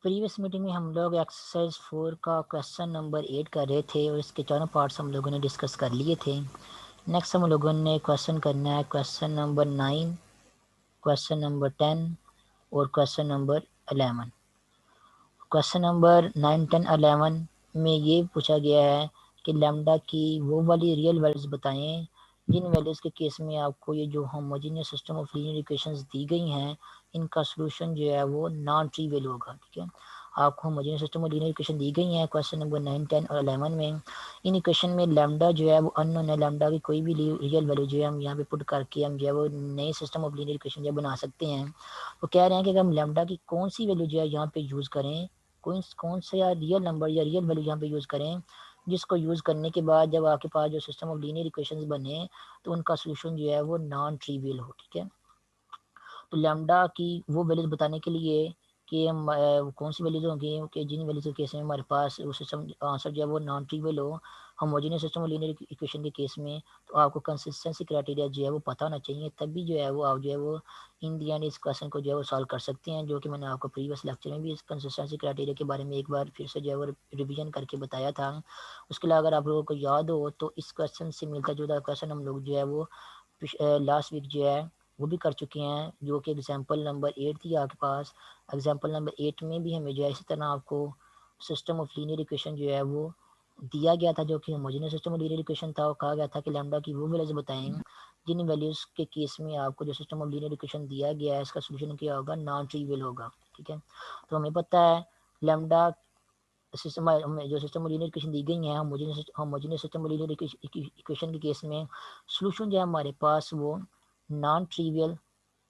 Previous meeting में हम लोग एक्सरसाइज 4 का क्वेश्चन नंबर 8 कर रहे थे और इसके चारों पार्ट्स हम लोगों ने डिस्कस कर लिए थे। नेक्स्ट हम लोगों ने क्वेश्चन करना है क्वेश्चन नंबर 9, क्वेश्चन नंबर 10 और क्वेश्चन नंबर 11। क्वेश्चन नंबर 9, 10, 11 में ये पूछा गया है कि लैम्डा की वो वाली रियल वैल्यूज बताएं जिन वैल्यूज के केस में आपको ये जो homogeneous system of linear equations दी गई हैं इनका सोल्यूशन जो है वो नॉन ट्रिवियल होगा। ठीक है, आपको homogeneous system of linear equation दी गई हैं क्वेश्चन नंबर 9, 10 और 11 में। इन इक्वेशन में लैम्डा जो है वो अननोन है, लैम्डा की कोई भी रियल वैल्यू जो है हम यहाँ पे पुट करके हम जो है वो नए सिस्टम ऑफ लीनियर इक्वेशन जो बना सकते हैं। वो कह रहे हैं कि अगर हम लैम्डा की कौन सी वैल्यू जो है यहाँ पे यूज़ करें, कौन सा या रियल नंबर या रियल वैल्यू यहाँ पे यूज़ करें जिसको यूज़ करने के बाद जब आपके पास जो सिस्टम ऑफ लीनियर इक्वेशंस बने तो उनका सोल्यूशन जो है वो नॉन ट्रिवियल हो। ठीक है, तो लैम्डा की वो वैल्यूज बताने के लिए कि हम कौन सी वैल्यूज होंगी कि जिन वैल्यूज के केस में हमारे पास वो सिस्टम आंसर जो है वो नॉन ट्रिवियल हो होमोजेनियस सिस्टम और लीनियर इक्वेशन के केस में, तो आपको कंसिस्टेंसी क्राइटेरिया जो है वो पता होना चाहिए, तभी जो है वो आप जो है वो इन दी एंड इस क्वेश्चन को जो है वो सॉल्व कर सकते हैं, जो कि मैंने आपको प्रीवियस लेक्चर में भी इस कंसिस्टेंसी क्राइटेरिया के बारे में एक बार फिर से जो है वो रिविजन करके बताया था। उसके अलावा अगर आप लोगों को याद हो तो इस क्वेश्चन से मिलता जुलता क्वेश्चन हम लोग जो है वो लास्ट वीक जो है वो भी कर चुके हैं, जो कि एग्जाम्पल नंबर 8 थी आपके पास। एग्जाम्पल नंबर 8 में भी हमें जो है इसी तरह आपको सिस्टम ऑफ लीनियर इक्वेशन जो है वो दिया गया था, जो कि homogeneous system of linear equation था, और कहा गया था कि लैम्डा की वो वैल्यूज बताएं जिन वैल्यूज के केस में आपको जो सिस्टम ऑफ लीनियर इक्वेशन दिया गया है इसका सोल्यूशन क्या होगा, नॉन ट्रिवियल होगा। ठीक है, तो हमें पता है लैम्डा सिस्टम में जो सिस्टम लीनियर इक्वेशन दी गई है होमोजेनियस सिस्टम लीनियर इक्वेशन के केस में सोल्यूशन जो है हमारे पास वो नॉन ट्रिवियल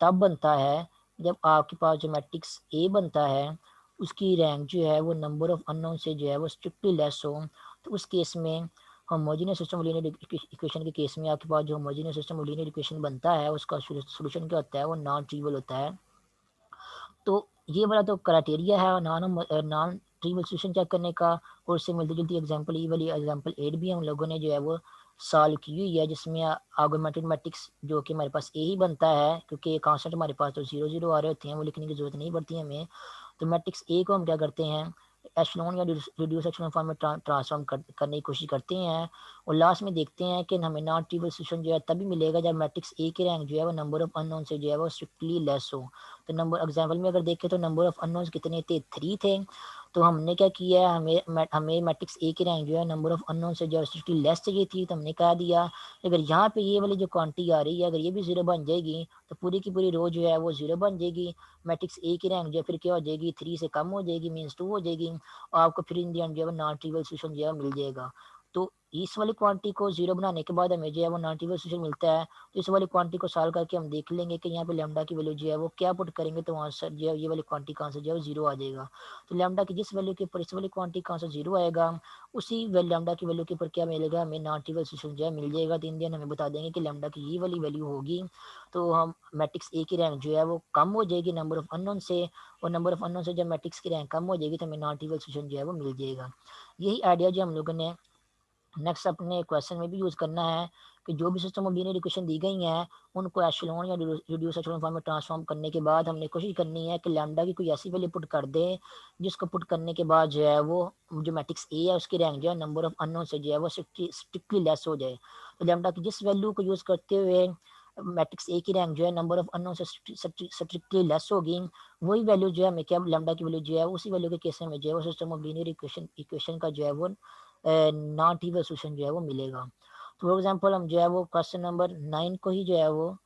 तब बनता है जब आपके पास जो मैट्रिक्स ए बनता है उसकी रैंक जो है वो नंबर ऑफ अननोन से जो है वो स्ट्रिक्टली लेस हो। तो उस केस में होमोजेनियस सिस्टम लीनियर इक्वेशन के केस में आपके पास जो होमोजेनियस सिस्टम लीनियर इक्वेशन बनता है उसका सोल्यूशन क्या होता है, वो नॉन ट्रिवियल होता है। तो ये वाला तो क्राइटेरिया है नॉन ट्रिवियल सॉल्यूशन चेक करने का, और उससे मिलती जुलती एग्जांपल ये वाली एग्जांपल 8 भी हम लोगों ने जो है वो सॉल्व की हुई है, जिसमें आर्गुमेंटेड मैट्रिक्स जो कि हमारे पास ए ही बनता है, क्योंकि कांस्टेंट हमारे पास तो 0 0 आ रहे होते हैं, वो लिखने की जरूरत नहीं पड़ती हमें। तो मैट्रिक्स ए को हम क्या करते हैं, एशलोन या रिड्यूस एशलोन फॉर्म में ट्रांसफॉर्म करने की कोशिश करते हैं, और लास्ट में देखते हैं कि हमें नॉन ट्रिवियल सॉल्यूशन जो है तभी मिलेगा जब मैट्रिक्स ए की रैंक जो है वो नंबर ऑफ अननोन से जो है वो स्ट्रिक्टली लेस हो। तो नंबर एग्जाम्पल में अगर देखें तो नंबर ऑफ अननोन्स कितने थे, 3 थे। तो हमने क्या किया, हमें मैट्रिक्स ए की रैंक जो है नंबर ऑफ अननोन से जो है स्ट्रिक्टली लेस चाहिए थी, तो हमने कहा दिया अगर यहाँ पे ये वाली जो क्वांटिटी आ रही है अगर ये भी 0 बन जाएगी तो पूरी की पूरी रो जो है वो 0 बन जाएगी। मैट्रिक्स ए की रैंक जो है फिर क्या हो जाएगी, 3 से कम हो जाएगी, मीन्स 2 हो जाएगी, और आपको फिर इन दी एंड जो है नॉन ट्रिवियल सॉल्यूशन जो है मिल जाएगा। तो इस वाली क्वांटिटी को 0 बनाने के बाद हमें जो है वो नॉन ट्रिवियल सॉल्यूशन मिलता है। तो इस वाली क्वांटिटी को सॉल्व करके हम देख लेंगे कि यहाँ पे लैम्डा की वैल्यू जो है वो क्या पुट करेंगे तो वहाँ से जो है ये वाली क्वांटिटी का आंसर जो है वो 0 आ जाएगा। तो लैम्डा की जिस वैल्यू के ऊपर इस वाली क्वांटिटी का आंसर 0 आएगा, उसी लैम्डा की वैल्यू के ऊपर क्या मिलेगा, हमें नॉन ट्रिवियल सॉल्यूशन जो है मिल जाएगा। तो इन दिन हमें बता देंगे कि लैम्डा की ये वाली वैल्यू होगी तो हम मैट्रिक्स ए की रैंक जो है वो कम हो जाएगी नंबर ऑफ अननोन से, और नंबर ऑफ अननोन से जब मैट्रिक्स की रैंक कम हो जाएगी तो हमें नॉन ट्रिवियल सॉल्यूशन जो है वो मिल जाएगा। यही आइडिया जो हम लोगों ने नेक्स्ट अपने क्वेश्चन में भी यूज़ करना है कि जो भी सिस्टम ऑफ लीनियर इक्वेशन दी गई हैं उनको एशेलोन या रिड्यूस एशेलोन फॉर्म में ट्रांसफॉर्म करने के बाद हमने कोशिश करनी है कि लैम्डा की कोई ऐसी वैल्यू पुट कर दे जिसको पुट करने के बाद जो है वो जो मैट्रिक्स ए है उसकी रैंक जो है नंबर ऑफ अननोन से जो है वो स्ट्रिक्टली लेस हो जाए। तो लैम्डा की जिस वैल्यू को यूज़ करते हुए मैट्रिक्स ए की रैंक जो है नंबर ऑफ अननोन से स्ट्रिक्टली लेस होगी, वही वैल्यू जो है हमें क्या लैम्डा की वैल्यू जो है उसी वैल्यू के केस में जो है वो सिस्टम ऑफ लीनियर इक्वेशन का जो है वो नॉन ट्रिवियल सॉल्यूशन जो है वो मिलेगा। तो फॉर एग्जांपल हम जो है वो क्वेश्चन नंबर 9 को ही जो है वो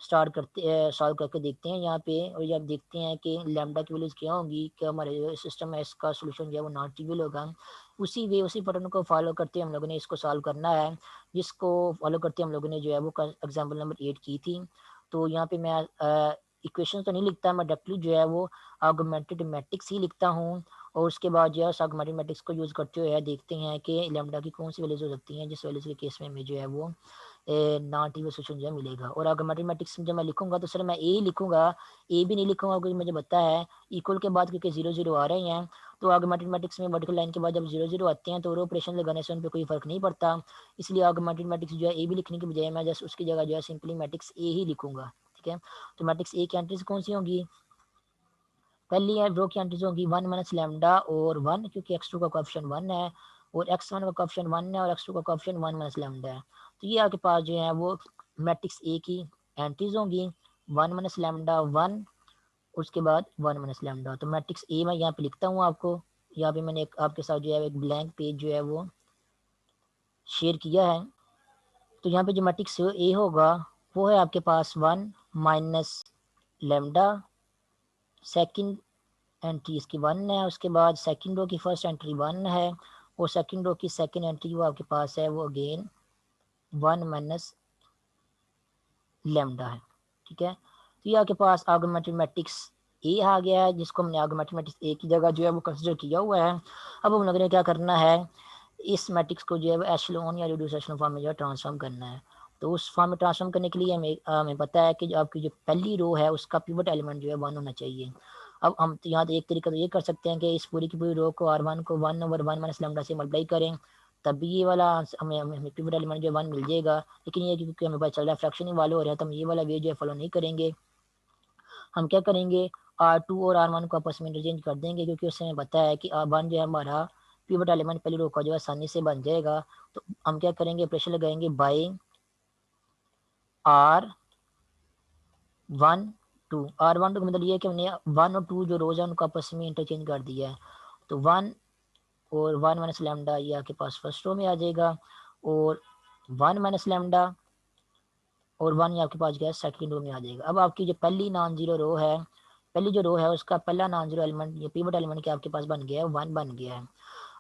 स्टार्ट करते सॉल्व करके देखते हैं यहाँ पे, और जब देखते हैं कि लैम्डा की वैल्यूज क्या होंगी, कि हमारे जो सिस्टम है इसका सोल्यूशन जो है वो नॉन ट्रिवियल होगा। उसी वे उसी पैटर्न को फॉलो करते हम लोगों ने इसको सॉल्व करना है, जिसको फॉलो करते हम लोगों ने जो है वो एग्जाम्पल नंबर 8 की थी। तो यहाँ पे मैं इक्वेशन तो नहीं लिखता, मैं डायरेक्टली जो है वो आर्गुमेंटेड मैट्रिक्स ही लिखता हूँ, और उसके बाद जो है सब मैथमेटिक्स को यूज़ करते हुए देखते हैं कि लैम्डा की कौन सी वैल्यूज हो सकती हैं जिस वैल्यूज के केस में हमें जो है वो नॉन ट्रिवियल सॉल्यूशन जो है मिलेगा। और अगर मैथमेटिक्स में जब मैं लिखूंगा तो सर मैं ए ही लिखूंगा, ए भी नहीं लिखूंगा क्योंकि मुझे पता है इक्वल के बाद क्योंकि 0 0 आ रहे हैं, तो अगर मैथमेटिक्स में वर्टिकल लाइन के बाद जब 0 0 आते हैं तो ऑपरेशन लगाने से उन पर कोई फर्क नहीं पड़ता। इसलिए अगर मैथमेटिक्स जो है ए भी लिखने की बजाय मैं जस्ट उसकी जगह जो है सिंपली मैट्रिक्स ए ही लिखूंगा। ठीक है, तो मैट्रिक्स ए की एंट्रीज कौन सी होंगी, पहली रो की एंट्रीज होंगी 1 माइनस लैम्डा और 1, क्योंकि x2 का कोएफिशिएंट 1 है और x1 का कोएफिशिएंट 1 है और x2 का कोएफिशिएंट 1 माइनस लैम्डा है। तो ये आपके पास जो है वो मैट्रिक्स ए की एंट्रीज होंगी 1 माइनस लैम्डा 1, उसके बाद 1 माइनस लैम्डा। तो मैट्रिक्स ए मैं यहाँ पे लिखता हूँ आपको, यहाँ पे मैंने आपके साथ जो है एक ब्लैंक पेज जो है वो शेयर किया है। तो यहाँ पे जो मैट्रिक्स ए होगा वो है आपके पास 1 माइनस लैम्डा, सेकंड एंट्री इसकी 1 है, उसके बाद सेकंड रो की फर्स्ट एंट्री 1 है और सेकंड रो की सेकंड एंट्री वो आपके पास है वो अगेन 1 माइनस लैम्डा है। ठीक है, तो ये आपके पास आर्गुमेंटेड मैट्रिक्स ए आ गया है, जिसको हमने आर्गुमेंटेड मैट्रिक्स ए की जगह जो है वो कंसिडर किया हुआ है। अब हम लोगों ने क्या करना है, इस मैट्रिक्स को जो है वो एशेलोन या रिड्यूस एशेलोन फॉर्म में जो है ट्रांसफॉर्म करना है। तो उस फॉर्म में ट्रांसफॉर्म करने के लिए हमें पता है कि जो आपकी जो पहली रो है उसका पिवट एलिमेंट जो है 1 होना चाहिए। अब हम तो यहाँ तो एक तरीका तो ये कर सकते हैं कि इस पूरी की पूरी रो को R1 को 1/1 माइनस लैम्डा से मल्टीप्लाई करें, तब भी ये वाला हमें हमें पिवट एलिमेंट जो है 1 मिल जाएगा। लेकिन ये क्योंकि हमें पता चल रहा है फ्रैक्शन इन्वॉल्व हो रहा है तो हम ये वाला वे जो है फॉलो नहीं करेंगे। हम क्या करेंगे, R2 और R1 को आपस में इंटरचेंज कर देंगे, क्योंकि उससे हमें पता है कि R1 जो है हमारा पिवट एलिमेंट पहली रो का जो है आसानी से बन जाएगा। तो हम क्या करेंगे, प्रेशर लगाएंगे बाई R1 2 का मतलब ये है कि हमने 1 और 2 जो रोज है उनको आपस में इंटरचेंज कर दिया है। तो 1 और 1 माइनस लैम्डा ये आपके पास फर्स्ट रो में आ जाएगा और 1 माइनस लैम्डा और 1 ये आपके पास गया सेकंड रो में आ जाएगा। अब आपकी जो पहली नॉन जीरो रो है, पहली जो रो है उसका पहला नॉन जीरो एलिमेंट ये पिवट एलिमेंट के आपके पास बन गया है 1 बन गया है।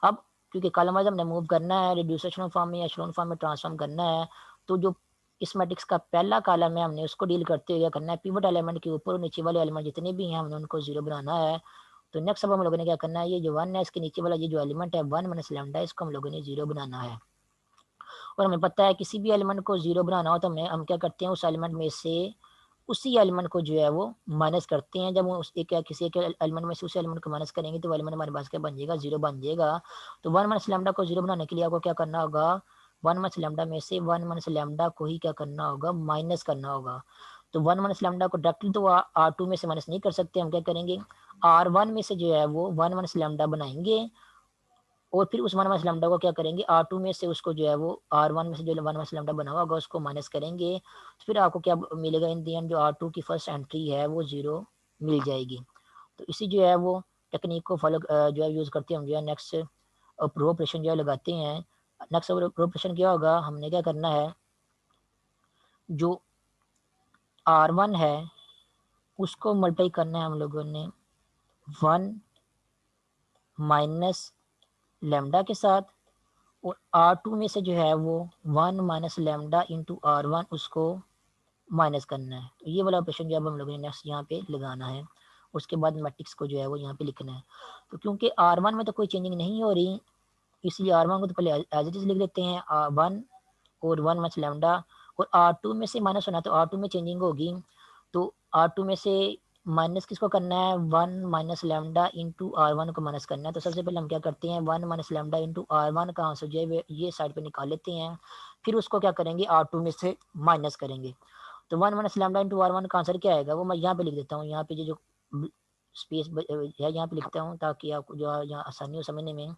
अब क्योंकि कॉलम वाइज हमने मूव करना है, रिड्यूस एशेलोन फॉर्म में या एशेलोन फॉर्म में ट्रांसफॉर्म करना है, तो जो इस मैट्रिक्स का पहला कॉलम है हमने उसको डील करते हुए करना है, पिवट एलिमेंट के ऊपर और नीचे वाले एलिमेंट जितने भी हैं हमने उनको जीरो बनाना है। तो नेक्स्ट अब हम लोगों ने क्या करना है, ये जो 1 है इसके नीचे वाला ये जो एलिमेंट है 1 माइनस लैम्डा इसको हम लोगों ने जीरो बनाना है। और हमें पता है किसी भी एलिमेंट को जीरो बनाना हो तो हम क्या करते हैं, उस एलिमेंट में से उसी एलिमेंट को जो है वो माइनस करते हैं। जब उस एक किसी एक एलिमेंट में से उस एलिमेंट को माइनस करेंगे तो वो एलिमेंट हमारे पास क्या बन जाएगा, जीरो बन जाएगा। तो 1 माइनस लैम्डा को जीरो बनाने के लिए आपको क्या करना होगा, 1 माइनस लैम्डा में से 1 माइनस लैम्डा को ही क्या करना होगा, माइनस करना होगा। तो 1 माइनस लैम्डा को डायरेक्टली तो R2 में से माइनस नहीं कर सकते, हम क्या करेंगे R1 में से जो है वो 1 माइनस लैम्डा बनाएंगे और फिर उस 1 माइनस लैम्डा को क्या करेंगे, R2 में से उसको जो है वो R1 में से जो 1 माइनस लैम्डा बना हुआ होगा उसको माइनस करेंगे। तो फिर आपको क्या मिलेगा, इन दी एंड जो R2 की फर्स्ट एंट्री है वो जीरो मिल जाएगी। तो इसी जो है वो टेक्निक को फॉलो जो है यूज़ करते हैं हम जो है नेक्स्ट प्रो ऑपरेशन जो है लगाते हैं। नेक्स्ट प्रो ऑपरेशन क्या होगा, हमने क्या करना है, जो R1 है उसको मल्टीप्लाई करना है हम लोगों ने 1 माइनस लैम्डा के साथ और R2 में से जो है वो 1 माइनस लैम्डा इंटू R1 उसको माइनस करना है। तो ये वाला ऑपरेशन जो अब हम लोगों ने नेक्स्ट यहाँ पे लगाना है। उसके बाद मैट्रिक्स को जो है वो यहाँ पे लिखना है। तो क्योंकि R1 में तो कोई चेंजिंग नहीं हो रही, इसलिए R1 को तो पहले एज इट इज लिख देते हैं R1 और 1 माइनस लैम्डा, और R2 में से माइनस होना है तो R2 में चेंजिंग होगी। तो R2 में से माइनस किसको करना है, 1 माइनस लैम्डा इंटू R1 को माइनस करना है। तो सबसे पहले हम क्या करते हैं, 1 माइनस लैम्डा इंटू R1 का आंसर जो है ये साइड पे निकाल लेते हैं, फिर उसको क्या करेंगे R2 में से माइनस करेंगे। तो 1 माइनस लैम्डा इंटू R1 का आंसर क्या आएगा वो मैं यहाँ पे लिख देता हूँ, यहाँ पे जो स्पेस है यहाँ पे लिखता हूँ ताकि आपको जो यहाँ आसानी हो समझने में।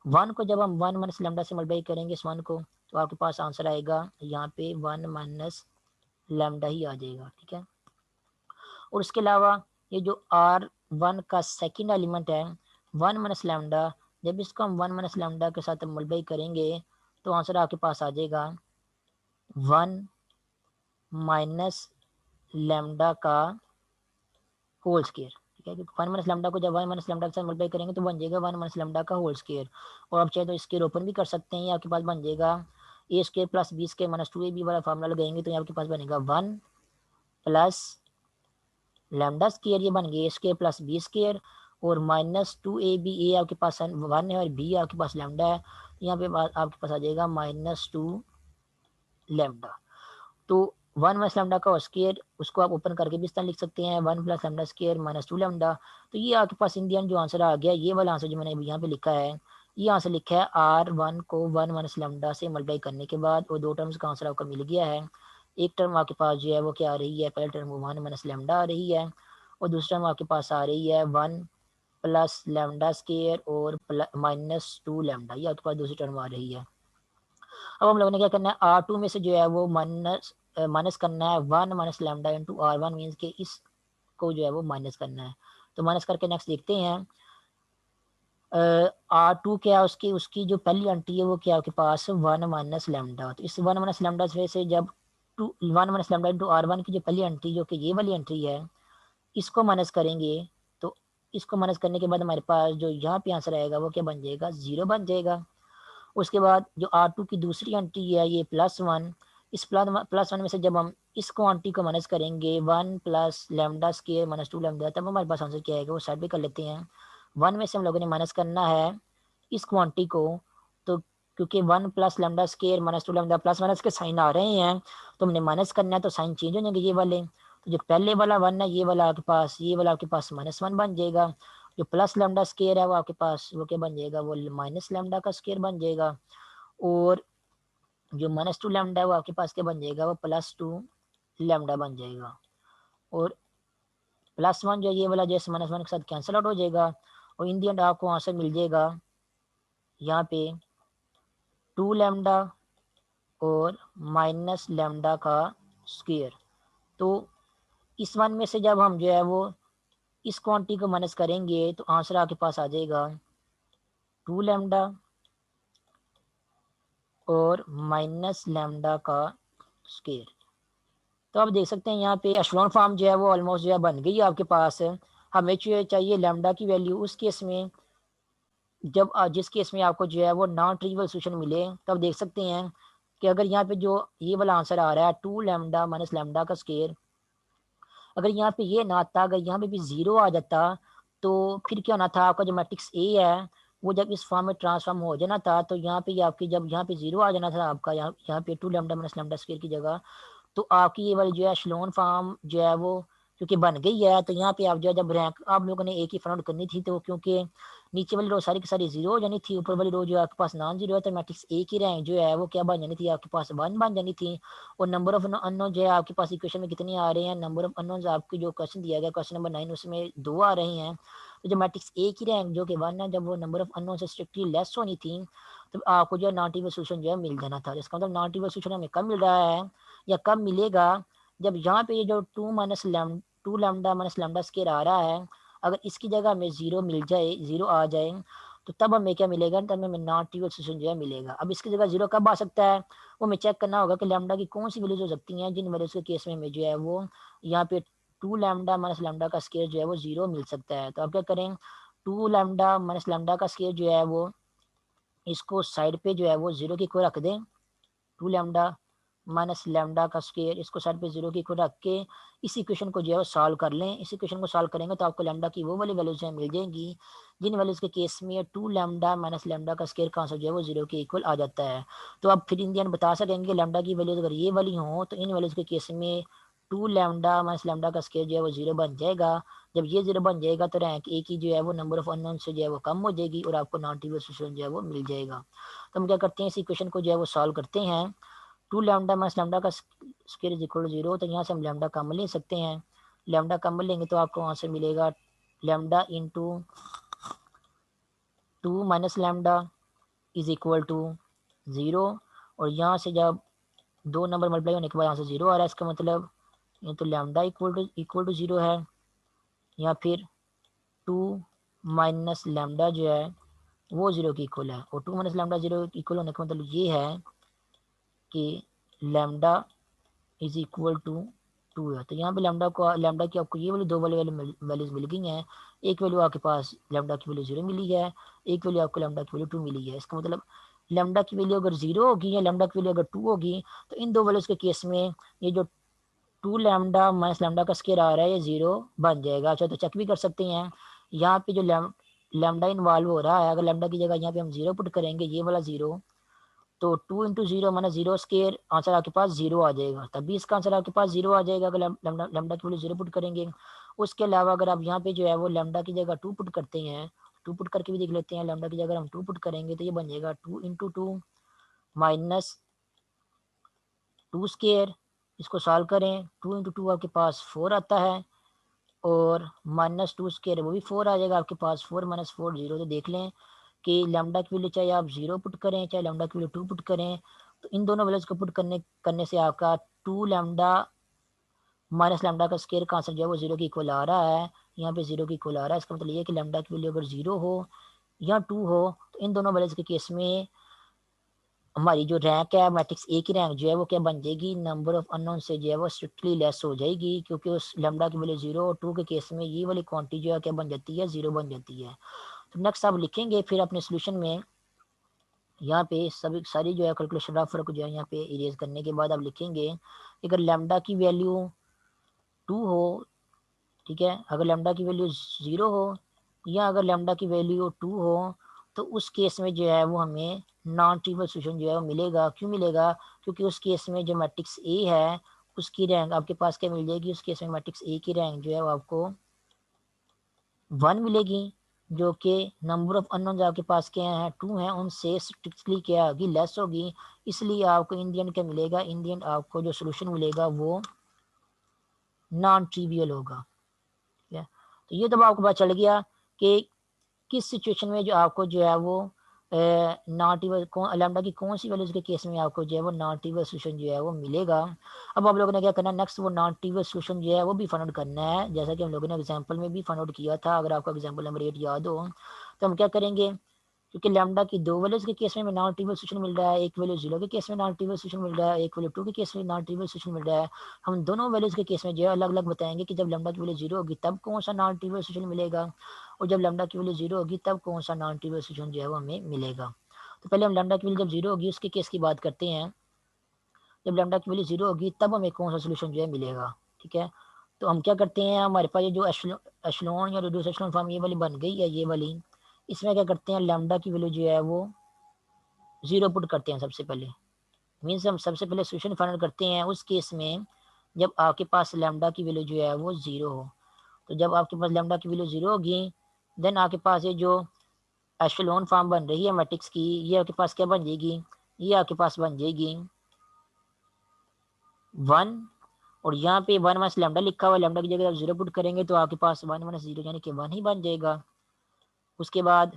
1 को जब हम 1 माइनस लैम्डा से मल्टीप्लाई करेंगे इस 1 को, तो आपके पास आंसर आएगा यहाँ पे 1 माइनस लैम्डा ही आ जाएगा। ठीक है, और उसके अलावा ये जो R1 का सेकंड एलिमेंट है 1 माइनस लैम्डा, जब इसको हम 1 माइनस लैम्डा के साथ मल्टीप्लाई करेंगे तो आंसर आपके पास आ जाएगा 1 माइनस लैम्डा का होल स्केयर। ठीक है, क्योंकि 1 माइनस लैम्डा को जब 1 माइनस लैम्डा के साथ मल्टीप्लाई करेंगे तो बन जाएगा 1 माइनस लैम्डा का होल स्केयर। और आप चाहे तो स्केयर ओपन भी कर सकते हैं, ये आपके पास बन जाएगा a square plus b square minus 2ab वाला फार्मूला लगाएंगे तो ये आपके पास बनेगा 1 प्लस लैम्डा स्केयर, ये बन गया ए स्केयर प्लस बी स्केयर, और माइनस 2ab, ए आपके पास 1 है और बी आपके पास लैम्डा है, यहाँ पे आपके पास आ जाएगा -2 लैम्डा। तो 1 माइनस लैम्डा का स्केयर उसको आप ओपन करके भी इस तरह लिख सकते हैं 1 प्लस लैम्डा स्केयर -2 लैम्डा। तो ये आपके पास इन दी एंड जो आंसर आ गया, ये वाला आंसर जो मैंने यहाँ पे लिखा है, ये आंसर लिखा है R1 को 1 माइनस लैम्डा से मल्टीप्लाई करने के बाद, और दो टर्म्स का आंसर आपका मिल गया है। एक टर्म आपके पास जो है वो क्या आ रही है, पहले टर्म वो 1 माइनस लैम्डा आ रही है, और दूसरी टर्म आपके पास आ रही है 1 प्लस लैम्डा स्केयर और -2 लैम्डा, ये आपके पास दूसरी टर्म आ रही है। अब हम लोगों ने क्या करना है, R2 में से जो है वो माइनस करना है 1 minus lambda into R1 means के इसको जो है वो माइनस करना है। तो माइनस करके नेक्स्ट देखते हैं R2 क्या उसकी उसकी जो पहली एंट्री है वो क्या आपके पास 1 माइनस लैम्डा। तो इस 1 माइनस लैम्डा से जब 1 माइनस लैम्डा इंटू R1 की जो पहली एंट्री जो कि ये वाली एंट्री है इसको माइनस करेंगे, तो इसको माइनस करने के बाद हमारे पास जो यहाँ पे आंसर आएगा वो क्या बन जाएगा, 0 बन जाएगा। उसके बाद जो R2 की दूसरी एंट्री है ये +1, इस +1 में से जब हम इस क्वांटिटी को माइनस करेंगे 1 प्लस लैम्डा स्केयर -2 लैम्डा, तब हमारे पास आंसर क्या आएगा वो साइड पे कर लेते हैं। 1 में से हम लोगों ने माइनस करना है इस क्वांटिटी को, तो क्योंकि 1 plus lambda square -2 lambda plus minus के साइन आ रहे हैं तो हमने माइनस करना है, तो साइन चेंज हो जाएंगे ये वाले। तो जो पहले वाला 1 है ये वाला आपके पास -1 बन जाएगा। जो प्लस लैम्डा स्केयर है वो आपके पास वो क्या बन जाएगा, वो माइनस लैम्डा का स्केयर बन जाएगा। और जो -2 लैम्डा है वो आपके पास क्या बन जाएगा, वो +2 लैम्डा बन जाएगा। और +1 जो ये वाला जैसे -1 के साथ कैंसिल आउट हो जाएगा और इन दी एंड आपको आंसर मिल जाएगा यहाँ पे 2 लैम्डा और माइनस लैम्डा का स्क्वायर। तो इस 1 में से जब हम जो है वो इस क्वांटिटी को माइनस करेंगे तो आंसर आपके पास आ जाएगा 2 लैम्डा और माइनस लैम्डा का स्क्वायर। तो आप देख सकते हैं यहाँ पे एशलोन फॉर्म जो है वो ऑलमोस्ट जो है बन गई है आपके पास। हमें चाहिए लैम्डा की वैल्यू उस केस में जब जिस केस में आपको जो है वो नॉन ट्रिवियल सोल्यूशन मिले। तब देख सकते हैं कि अगर यहाँ पे जो ये वाला आंसर आ रहा है 2 लैम्डा माइनस लैम्डा का स्क्वायर, अगर यहाँ पे ये ना आता, अगर यहाँ पे भी 0 आ जाता तो फिर क्या होना था, आपका जो मैट्रिक्स ए है वो जब इस फॉर्म में ट्रांसफॉर्म हो जाना था तो यहाँ पे आपकी जब यहाँ पे 0 आ जाना था आपका, यहाँ पे 2 लैम्डा माइनस लैम्डा स्क्वायर की जगह, तो आपकी ये वाली जो है एशलोन फॉर्म जो है वो क्योंकि बन गई है, तो यहाँ पे आप जो है जब रैंक आप लोगों ने एक ही फाइंड आउट करनी थी, तो क्योंकि नीचे वाली रो सारी की सारी 0 हो जानी थी, ऊपर वाली रो जो आपके पास नॉन 0 है, तो मैट्रिक्स ए की रैंक जो है वो क्या बन जानी थी आपके पास 1 बन जानी थी। और नंबर ऑफ अननोन जो है आपके पास इक्वेशन में कितने आ रहे हैं, नंबर ऑफ अननोन आपकी जो क्वेश्चन दिया गया क्वेश्चन नंबर 9 उसमें 2 आ रहे हैं। तो जो मैट्रिक्स ए की रैंक जो कि 1 है, जब वो नंबर ऑफ अननोन से स्ट्रिक्टली लेस होनी थी तो आपको जो है नॉन ट्रिवियल सॉल्यूशन जो है मिल जाना था। इसका मतलब नॉन ट्रिवियल सॉल्यूशन हमें कब मिल रहा है या कब मिलेगा, जब यहाँ पे ये जो 2 लैम्डा माइनस लैम्डा स्क्वायर आ रहा है, अगर इसकी जगह हमें 0 मिल जाए, 0 आ जाए, तो तब हमें क्या मिलेगा, तब हमें नॉन ट्रिवियल सॉल्यूशन जो है मिलेगा। अब इसकी जगह 0 कब आ सकता है, वो हमें चेक करना होगा कि लैम्डा की कौन सी वैल्यूज हो सकती हैं जिन वैल्यूज के केस में हमें जो है वो यहाँ पे 2 लैम्डा माइनस लैम्डा का स्क्वायर जो है वो 0 मिल सकता है। तो आप क्या करें, 2 लैम्डा माइनस लैम्डा का स्क्वायर जो है वो इसको साइड पे जो है वो 0 की इक्वल रख दें, 2 लैम्डा माइनस लैम्डा का स्क्वायर इसको साइड पे 0 की इक्वल रख के इस इक्वेशन को जो है वो सॉल्व कर लें। इस इक्वेशन को सॉल्व करेंगे तो आपको लैम्डा की वो वाली वैल्यूज जो है मिल जाएंगी जिन वैल्यूज के केस में 2 लैम्डा माइनस लैम्डा का स्क्वायर का आंसर जो है वो 0 के इक्वल आ जाता है। तो आप फिर इन दी एंड बता सकेंगे लैम्डा की वैल्यूज अगर ये वाली हो तो इन वैल्यूज के केस में 2 लैम्डा माइनस लैम्डा का स्क्वायर जो है वो 0 बन जाएगा। जब ये 0 बन जाएगा तो रैंक ए की जो है वो नंबर ऑफ अननोन से जो है वो कम हो जाएगी और आपको नॉन ट्रिवियल सॉल्यूशन जो है वो मिल जाएगा। तो हम क्या करते हैं, इस इक्वेशन को जो है वो सॉल्व करते हैं। 2 लैम्डा माइनस लैम्डा का स्क्वायर इज इक्वल टू 0, तो यहाँ से हम लैम्डा कॉमन ले सकते हैं। लैम्डा कॉमन लेंगे तो आपको आंसर मिलेगा lambda into 2 minus lambda is equal to 0। और यहाँ से जब दो नंबर मल्टीप्लाई होने के बाद यहाँ से 0 आ रहा है, इसका मतलब ये तो लैम्डा इक्वल टू 0 है, या फिर 2 माइनस लैम्डा जो है वो 0 की इक्वल है। और 2 माइनस लैम्डा 0 इक्वल होने का मतलब ये है कि लैम्डा इज इक्वल टू 2 है। तो यहाँ पे लैम्डा की आपको ये वाली दो वाली वैल्यूज मिल गई हैं। एक वैल्यू आपके पास लैम्डा की वैल्यू 0 मिली है, एक वैल्यू आपको लैम्डा की वैल्यू 2 मिली है। इसका मतलब लैम्डा की वैल्यू अगर 0 होगी या लैम्डा की वैल्यू अगर 2 होगी तो इन दो वैल्यूज के केस में ये जो 2 लैम्डा माइनस लैम्डा का स्क्वायर आ रहा है ये 0 बन जाएगा। अच्छा, तो चेक भी कर सकते हैं यहाँ पे जो लैम्डा इन्वॉल्व हो रहा है, अगर लैम्डा की जगह यहाँ पे हम 0 पुट करेंगे, ये वाला 0, तो 2 इंटू 0 माना 0 स्केयर, आंसर आपके पास 0 आ जाएगा। तभी इसका आंसर आपके पास 0 आ जाएगा अगर लैम्डा की वैल्यू 0 पुट करेंगे। उसके अलावा अगर आप यहाँ पे जो है वो लैम्डा की जगह 2 पुट करते हैं, 2 पुट करके भी देख लेते हैं, लैम्डा की जगह हम 2 पुट करेंगे तो ये बन जाएगा 2 इंटू 2 माइनस 2 स्केयर। इसको सॉल्व करें, 2 इंटू 2 आपके पास 4 आता है, और -2 स्क्वायर वो भी 4 आ जाएगा आपके पास। 4 - 4 0। तो देख लें कि लैम्डा की वैल्यू चाहे आप 0 पुट करें चाहे लैम्डा की वैल्यू 2 पुट करें, तो इन दोनों वैल्यूज को पुट करने से आपका 2 लैम्डा माइनस लैम्डा का स्क्वायर का आंसर जो है वो 0 के इक्वल आ रहा है। यहाँ पे 0 के इक्वल आ रहा है। इसका मतलब ये है कि लैम्डा की वैल्यू अगर 0 हो या 2 हो तो इन दोनों वैल्यूज के केस में हमारी जो रैंक है मैट्रिक्स ए की रैंक जो है वो क्या बन जाएगी, नंबर ऑफ अननोन से जो है वो स्ट्रिक्टली लेस हो जाएगी, क्योंकि उस लैम्डा की वैल्यू 0 और 2 के केस में ये वाली क्वांटिटी जो है क्या बन जाती है, 0 बन जाती है। तो नेक्स्ट आप लिखेंगे फिर अपने सोल्यूशन में, यहाँ पे सभी सारी जो है कैलकुलेशन रफ वर्क जो है यहाँ पे इरेज करने के बाद आप लिखेंगे अगर लैम्डा की वैल्यू 2 हो, ठीक है, अगर लैम्डा की वैल्यू 0 हो या अगर लैम्डा की वैल्यू 2 हो, तो उस केस में जो है वो हमें नॉन ट्रिवियल सॉल्यूशन जो है वो मिलेगा। क्यों मिलेगा? क्योंकि उस केस में जो मैट्रिक्स ए है उसकी रैंक आपके पास क्या मिल जाएगी, उस केस में मैट्रिक्स ए की रैंक जो है वो आपको 1 मिलेगी, जो कि नंबर ऑफ अननोन आपके पास क्या है 2 हैं, उनसे स्ट्रिक्टली क्या होगी, लेस होगी। इसलिए आपको इन द एंड क्या मिलेगा, इन द एंड आपको जो सोल्यूशन मिलेगा वो नॉन ट्रिवियल होगा। ठीक है, तो ये तो आपको पता चल गया कि किस सिचुएशन में जो आपको जो है वो नॉन ट्रिवियल लैम्डा की कौन सी वैल्यूज के केस में आपको जो है वो नॉन ट्रिवियल सोल्यूशन जो है वो मिलेगा। अब आप लोगों ने क्या करना है, नेक्स्ट वो नॉन ट्रिवियल सोल्यूशन जो है वो भी फाइंड आउट करना है, जैसा कि हम लोगों ने एग्जांपल में भी फाइंड आउट किया था। अगर आपको एग्जांपल नंबर 8 याद हो तो हम क्या करेंगे, क्योंकि लैम्डा की दो वैल्यूज के केस में नॉन ट्रिवियल सोल्यूशन मिल रहा है, एक वैल्यू 0 के केस में नॉन ट्रिवियल सोल्यूशन मिल रहा है, एक वैल्यू 2 के केस में नॉन ट्रिवियल सोल्यूशन मिल रहा है। हम दोनों वैल्यूज के केस में जो है अलग अलग बताएंगे कि जब लैम्डा की वैल्यू 0 होगी तब कौन सा नॉन ट्रिवियल सोल्यूशन मिलेगा, और जब लैम्डा की वैल्यू 0 होगी तब कौन सा नॉन ट्रिवियल सोल्यूशन जो है वो हमें मिलेगा। तो पहले हम लैम्डा की वैल्यू जब 0 होगी उसके केस की बात करते हैं। जब लैम्डा की वैल्यू 0 होगी तब हमें कौन सा सोल्यूशन जो है मिलेगा। ठीक है, तो हम क्या करते हैं, हमारे पास ये जो एशलोन या रिड्यूस एशलोन फॉर्म ये वाली बन गई है, ये वाली, इसमें क्या करते हैं, लैम्डा की वैल्यू जो है वो 0 पुट करते हैं सबसे पहले। मीन्स हम सबसे पहले सोल्यूशन फाइंड करते हैं उस केस में जब आपके पास लैम्डा की वैल्यू जो है वो 0 हो। तो जब आपके पास लैम्डा की वैल्यू 0 होगी, देन आपके पास ये जो एशलोन फॉर्म बन रही है मैट्रिक्स की, ये आपके पास क्या बन जाएगी, ये आपके पास बन जाएगी 1। और यहाँ पे 1 माइनस लैम्डा लिखा हुआ है, लैम्डा की जगह आप 0 पुट करेंगे तो आपके पास 1 माइनस 0 यानी कि 1 ही बन जाएगा। उसके बाद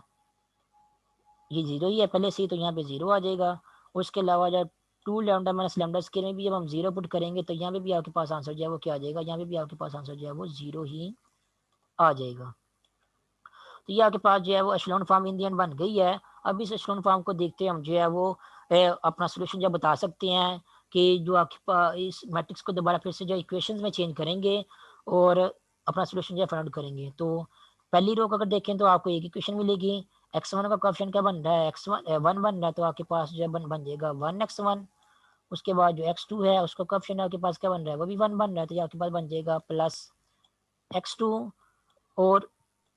ये 0 ही है पहले से ही, तो यहाँ पे 0 आ जाएगा। उसके अलावा जब 2 लैम्डा माइनस लैम्डा स्क्वायर में भी जब हम 0 पुट करेंगे तो यहाँ पे भी आपके पास आंसर जो है वो क्या आ जाएगा, यहाँ पे भी आपके पास आंसर जो है वो 0 ही आ जाएगा। तो ये आपके पास जो है वो एशलोन फॉर्म इन दी एंड बन गई है। अब इस एशलोन फॉर्म को देखते हैं हम जो है वो अपना सोल्यूशन जो बता सकते हैं कि जो आपके पास इस मैट्रिक्स को दोबारा फिर से जो इक्वेशंस में चेंज करेंगे और अपना सोल्यूशन जो है फाइंड आउट करेंगे। तो पहली रो को अगर देखें तो आपको एक इक्वेशन मिलेगी, x1 का कोएफिशिएंट क्या बन रहा है, x1 1 बन रहा है, तो आपके पास जो है बन जाएगा 1x1। उसके बाद जो x2 है उसका कोएफिशिएंट आपके पास क्या बन रहा है, वो भी 1 बन रहा है, तो ये आपके पास बन जाएगा प्लस x2 और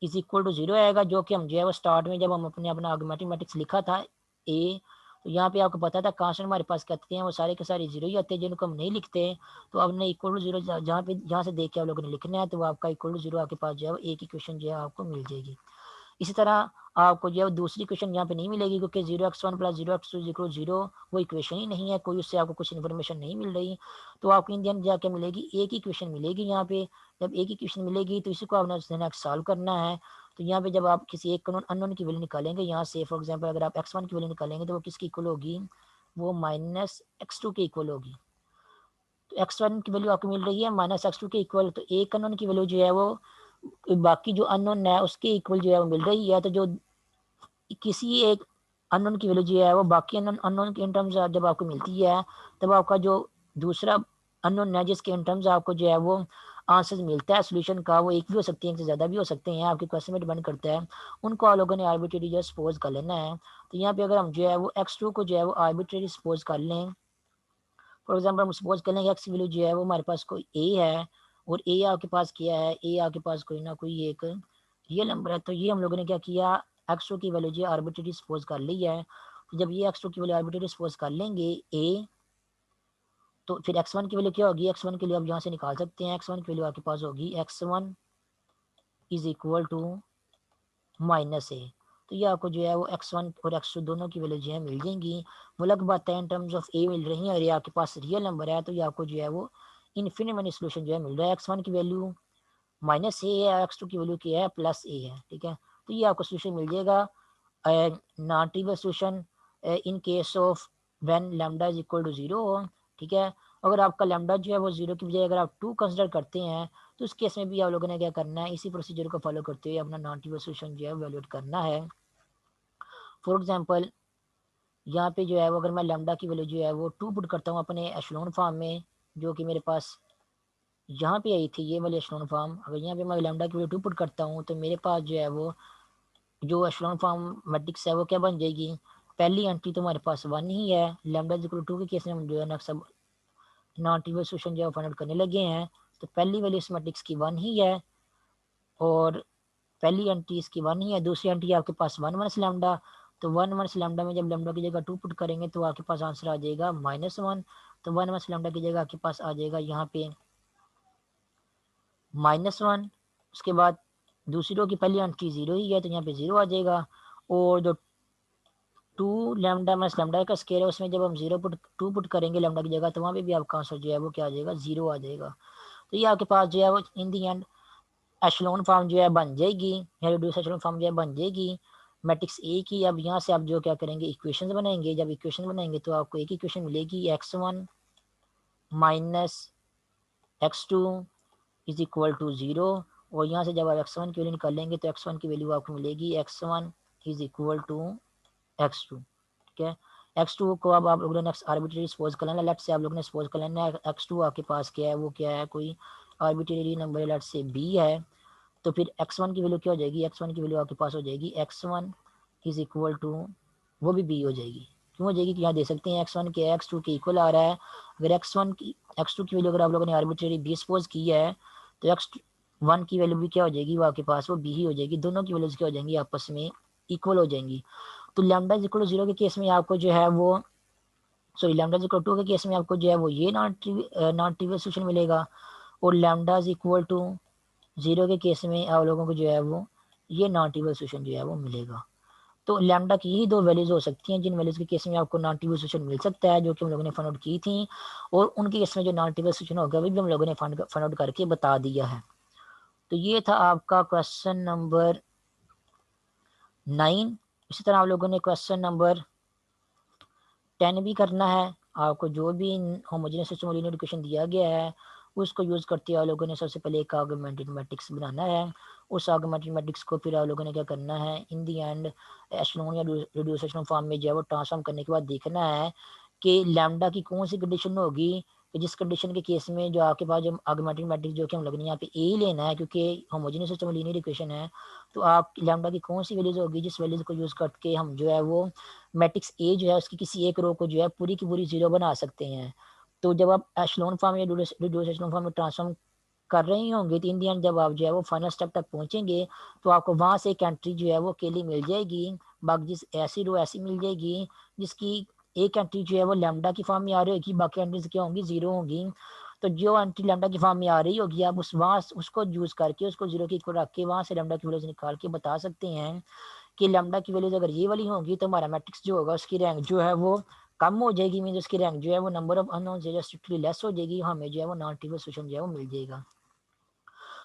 इज इक्वल टू 0 आएगा, जो कि हम जो है वो स्टार्ट में जब हम अपना आर्गुमेंटिक मैट्रिक्स लिखा था ए, तो यहाँ पे आपको पता था कांस्टेंट हमारे पास कहते हैं वो सारे के सारे 0 ही आते हैं, जिनको हम नहीं लिखते। तो अब ने इक्वल टू 0 जहाँ से देख के आप लोगों ने लिखना है, तो आपका इक्वल टू 0 आपके पास जो है एक इक्वेशन जो है आपको मिल जाएगी। इसी तरह आपको जो है दूसरी इक्वेशन यहाँ पे नहीं मिलेगी, क्योंकि 0x1 प्लस 0x2 इक्वल 0 वो इक्वेशन ही नहीं है, कोई उससे आपको कुछ इन्फॉर्मेशन नहीं मिल रही। तो आपको इंडियन जाके मिलेगी एक ही इक्वेशन मिलेगी यहाँ पे। जब एक ही इक्वेशन मिलेगी तो इसी को आपने सॉल्व करना है। तो यहाँ पे जब आप किसी एक अननोन की वैल्यू निकालेंगे, यहाँ से फॉर एग्जाम्पल अगर आप x1 की वैल्यू निकालेंगे तो वो किसकी इक्वल होगी, वो -x2 के इक्वल होगी। तो x1 की वैल्यू आपको मिल रही है -x2 के इक्वल, तो एक अननोन की वैल्यू जो है वो बाकी जो अननोन है उसके इक्वल जो है वो मिल रही है। तो जो किसी एक अननोन की वैल्यू जो है वो बाकी अननोन के इन टर्म्स जब आपको मिलती है, तब आपका जो दूसरा अननोन है जिसके इन टर्म्स आपको जो है वो आंसर मिलता है सोल्यूशन का, वो एक भी हो सकती है, एक से ज़्यादा भी हो सकते हैं, आपके क्वेश्चन में डिपेंड करता है। उनको आप लोगों ने आर्बिट्रेरी जो सपोज कर लेना है। तो यहाँ पे अगर हम जो है वो x2 को जो है वो आर्बिट्रेरी सपोज कर लें, फॉर एग्जाम्पल हम सपोज कर लेंगे एक्स वैल्यू जो है वो हमारे पास कोई ए है, और ए आपके पास क्या है, ए आपके पास कोई ना कोई एक रियल नंबर है। तो ये हम लोगों ने क्या किया, x2 की वैल्यू जो है आर्बिट्रेरी सपोज कर ली है। तो जब ये x2 की वैल्यू आर्बिट्रेरी सपोज कर लेंगे ए, तो फिर x1 की वैल्यू क्या होगी, x1 के लिए आप यहाँ से निकाल सकते हैं, x1 की वैल्यू आपके पास होगी x1 is equal to minus a. तो ये आपको जो है वो x1 और x2 दोनों की वैल्यू जो है मिल जाएंगी। वो अलग बात है इन टर्म्स ऑफ ए मिल रही है और ये आपके पास रियल नंबर है, तो ये आपको जो है वो इन्फिनिट मनी सोल्यूशन जो है मिल रहा है। x1 की वैल्यू माइनस ए है, x2 की वैल्यू क्या है, प्लस ए है, ठीक है। तो ये आपको सोल्यूशन मिल जाएगा, non trivial solution in case of when lambda is equal to 0 हो, ठीक है। अगर आपका लैम्डा जो है वो 0 की बजाय अगर आप 2 कंसिडर करते हैं तो उस केस में भी आप लोगों ने क्या करना है, इसी प्रोसीजर को फॉलो करते हुए अपना नॉन ट्रिवियल सोल्यूशन जो है वैल्यूएट करना है। फॉर एग्जांपल यहाँ पे जो है वो अगर मैं लैम्डा की वैल्यू जो है वो 2 पुट करता हूँ अपने एशलोन फॉर्म में, जो कि मेरे पास यहाँ पे आई थी ये वाली एशलोन फॉर्म, अगर यहाँ पे मैं लैम्डा की वैल्यू 2 पुट करता हूँ तो मेरे पास जो है वो जो एशलोन फॉर्म मैट्रिक्स है वो क्या बन जाएगी, पहली एंट्री तो हमारे पास 1 ही है, लैम्डा इक्वल 2 के केस में हम जो है ना सब नॉन ट्रिवियल सोल्यूशन जो है फाइंड आउट करने लगे हैं। तो पहली वैल्यू इस मैट्रिक्स की 1 ही है, और पहली एंट्री इसकी 1 ही है, दूसरी एंट्री आपके पास 1 1 लैम्डा, तो 1 1 लैम्डा में जब लैम्डा की जगह 2 पुट करेंगे तो आपके पास आंसर आ जाएगा -1, तो 1 1 लैम्डा की जगह आपके पास आ जाएगा यहाँ पे -1। उसके बाद दूसरी रो की पहली एंट्री 0 ही है तो यहाँ पे 0 आ जाएगा, और जो 2 लैम्डा माइनस लैम्डा का स्केयर है उसमें जब हम 2 पुट करेंगे लैम्डा की जगह तो वहाँ पे भी आपका आंसर जो है वो क्या आ जाएगा, 0 आ जाएगा। तो ये आपके पास जो है वो इन दी एंड एशलोन फॉर्म जो है बन जाएगी, या रिड्यूस एशलोन फॉर्म जो है बन जाएगी मैट्रिक्स ए की। अब यहाँ से आप जो क्या करेंगे, इक्वेशन बनाएंगे, जब इक्वेशन बनाएंगे तो आपको एक इक्वेशन मिलेगी, x1 minus x2 is equal to 0, और यहाँ से जब आप x1 की वैल्यू निकालेंगे तो x1 की वैल्यू आपको मिलेगी x1 is equal to x2, ठीक है। x2 को अब आप लोगों ने आर्बिट्रेरी सपोज कर लेना, लेट से आप लोगों ने सपोज कर लेना x2 आपके पास क्या है, वो क्या है, कोई आर्बिट्रेरी नंबर लेट से b है। तो फिर x1 की वैल्यू क्या हो जाएगी, x1 की वैल्यू आपके पास हो जाएगी x1 इज इक्वल टू, वो भी b हो जाएगी। क्यों हो जाएगी कि यहाँ दे सकते हैं x1 के x2 के इक्वल आ रहा है, अगर x2 की वैल्यू अगर आप लोगों ने आर्बिट्रेरी b सपोज की है तो x1 की वैल्यू भी क्या हो जाएगी, वो आपके पास वो b ही हो जाएगी, दोनों की वैल्यूज क्या हो जाएंगी, आपस में इक्वल हो जाएंगी। तो लैम्डा इज इक्वल टू 0 के केस में आपको जो है वो, sorry lambda is equal to 2 के केस में आपको जो है वो ये नॉन ट्रिवियल सोल्यूशन मिलेगा, और लैम्डा इज इक्वल टू 0 के केस में आप लोगों को जो है वो ये नॉन ट्रिवियल सोल्यूशन जो है वो मिलेगा। तो लैम्डा की यही दो वैल्यूज हो सकती हैं जिन वैल्यूज के केस में आपको नॉन ट्रिवियल सोल्यूशन मिल सकता है, जो कि हम लोगों ने फाइंड आउट की थी, और उनके केस में जो नॉन ट्रिवियल सोल्यूशन होगा वो भी हम लोगों ने फाइंड आउट करके बता दिया है। तो ये था आपका क्वेश्चन नंबर 9। इसी तरह आप लोगों ने क्वेश्चन नंबर 10 भी करना है। आपको जो भी होमोजेनियस सिस्टम लीनियर इक्वेशन दिया गया है उसको यूज़ करते हुए आप लोगों ने सबसे पहले एक आर्गुमेंटेड मैट्रिक्स बनाना है। उस आर्गुमेंटेड मैट्रिक्स को फिर आप लोगों ने क्या करना है, इन दी एंड एशलोन या रिड्यूस एशलोन फॉर्म में जो है वो ट्रांसफॉर्म करने के बाद देखना है कि लैम्डा की कौन सी कंडीशन होगी, कि जिस कंडीशन के केस में जो आपके पास जो आर्गुमेंटेड मैट्रिक्स जो कि हम लोगों ने यहाँ पे ए ही लेना है क्योंकि होमोजेनियस सिस्टम लीनियर इक्वेशन है, तो आप लैम्डा की कौन सी वैल्यूज होगी जिस वैल्यूज को यूज़ करके हम जो है वो मैट्रिक्स ए जो है उसकी किसी एक रो को जो है पूरी की पूरी 0 बना सकते हैं। तो जब आप एशलोन फॉर्म या रिड्यूस एशलोन फॉर्म में ट्रांसफॉर्म कर रहे होंगे तो इन दी एंड जब आप जो है वो फाइनल स्टेप तक पहुंचेंगे तो आपको वहां से एक एंट्री जो है वो अकेली मिल जाएगी, बाकी जिस ऐसी रो ऐसी मिल जाएगी जिसकी एक एंट्री जो है वो लैम्डा की फॉर्म में आ रही होगी, बाकी एंट्रीज क्या होंगी, 0 होंगी। तो जो एंट्री लैम्डा की फॉर्म में आ रही होगी आप उस वहाँ उसको यूज करके उसको 0 के इक्वल रख के वहां से लैम्डा की वैल्यूज निकाल के बता सकते हैं कि लैम्डा की वैल्यूज अगर ये वाली होगी तो हमारा मैट्रिक्स जो होगा उसकी रैंक जो है वो कम हो जाएगी, मीन उसकी रैंक जो है वो नंबर ऑफ अननोन से स्ट्रिक्टली लेस हो जाएगी, हमें जो है वो नॉन ट्रिवियल सोल्यूशन जो है वो मिल जाएगा।